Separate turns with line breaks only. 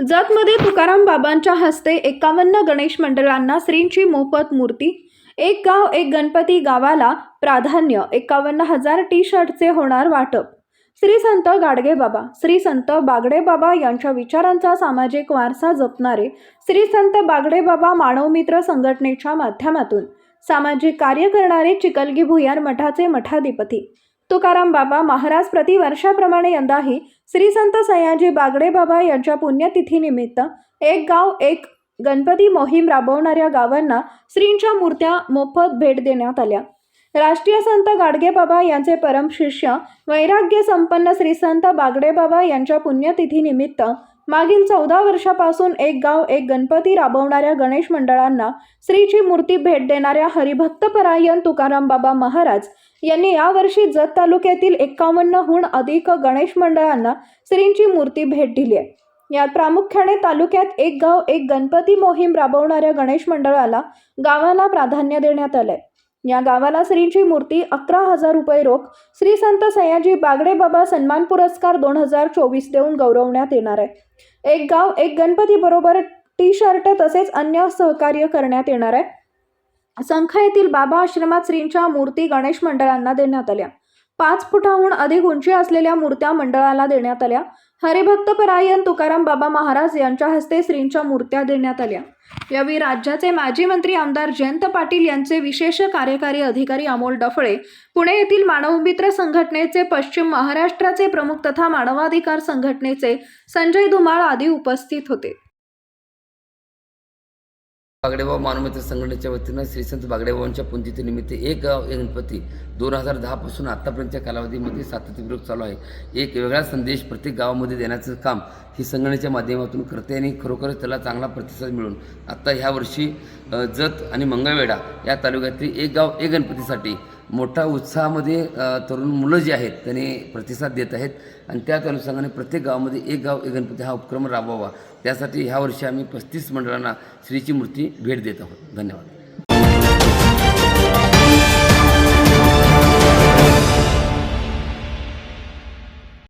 जतमध्ये तुकाराम बाबांच्या हस्ते 51 गणेश मंडळांना श्रींची मोफत मूर्ती. एक गाव एक गणपती गावाला प्राधान्य. 51,000 टी-शर्टचे होणार वाटप. श्री संत गाडगेबाबा, श्री संत बागडेबाबा यांच्या विचारांचा सामाजिक वारसा जपणारे श्री संत बागडेबाबा मानवमित्र संघटनेच्या माध्यमातून सामाजिक कार्य करणारे चिखलगी भुयार मठाचे मठाधिपती तुकाराम बाबा महाराज प्रतिवर्षाप्रमाणे यंदाही श्री संत सयाजी बागडेबाबा यांच्या पुण्यतिथीनिमित्त एक गाव एक गणपती मोहीम राबवणाऱ्या गावांना श्रींच्या मूर्त्या मोफत भेट देण्यात आल्या. राष्ट्रीय संत गाडगेबाबा यांचे परम शिष्य वैराग्य संपन्न श्री संत बागडेबाबा यांच्या पुण्यतिथीनिमित्त मागील 14 वर्षापासून एक गाव एक गणपती राबवणाऱ्या गणेश मंडळांना श्रीची मूर्ती भेट देणाऱ्या हरिभक्तपरायण तुकाराम बाबा महाराज यांनी यावर्षी जत तालुक्यातील 51हून अधिक गणेश मंडळांना श्रींची मूर्ती भेट दिली आहे. यात प्रामुख्याने तालुक्यात एक गाव एक गणपती मोहीम राबवणाऱ्या गणेश मंडळाला गावाला प्राधान्य देण्यात आले. या गावाला श्रींची मूर्ती 11,000 रुपये रोख श्री संत सयाजी बागडेबाबा सन्मान पुरस्कार 2024 देऊन गौरवण्यात येणार आहे. एक गाव एक गणपती बरोबर टी-शर्ट तसेच अन्य सहकार्य करण्यात येणार आहे. संखा येथील बाबा आश्रमात श्रींच्या मूर्ती गणेश मंडळांना देण्यात आल्या. 5 फुटाहून अधिक उंची असलेल्या मूर्त्या मंडळाला देण्यात आल्या. हरिभक्तपरायण तुकाराम बाबा महाराज यांच्या हस्ते श्रींच्या मूर्त्या देण्यात आल्या. यावेळी राज्याचे माजी मंत्री आमदार जयंत पाटील यांचे विशेष कार्यकारी अधिकारी अमोल डफळे, पुणे येथील मानवमित्र संघटनेचे पश्चिम महाराष्ट्राचे प्रमुख तथा मानवाधिकार संघटनेचे संजय धुमाळ आदी उपस्थित होते.
बागडेबाबा मानवमित्र संघटनेच्या वतीनं श्री संत बागडेबाबांच्या पुण्यतिथीनिमित्त एक गाव एक गणपती 2010 पासून आत्तापर्यंतच्या कालावधीमध्ये सातत्यपूर्वक चालू आहे. एक वेगळा संदेश प्रत्येक गावामध्ये देण्याचं काम ही संघटनेच्या माध्यमातून करते आणि खरोखरच त्याला चांगला प्रतिसाद मिळून आत्ता ह्या वर्षी जत आणि मंगळवेढा या तालुक्यातील एक गाव एक गणपतीसाठी मोठा उत्साहामध्ये तरुण मुलं जी आहेत त्यांनी प्रतिसाद देत आहेत आणि त्याच अनुषंगाने प्रत्येक गावामध्ये एक गाव एक गणपती हा उपक्रम राबवावा त्यासाठी ह्या वर्षी आम्ही 35 मंडळांना श्रीची मूर्ती भेट देत आहोत. धन्यवाद.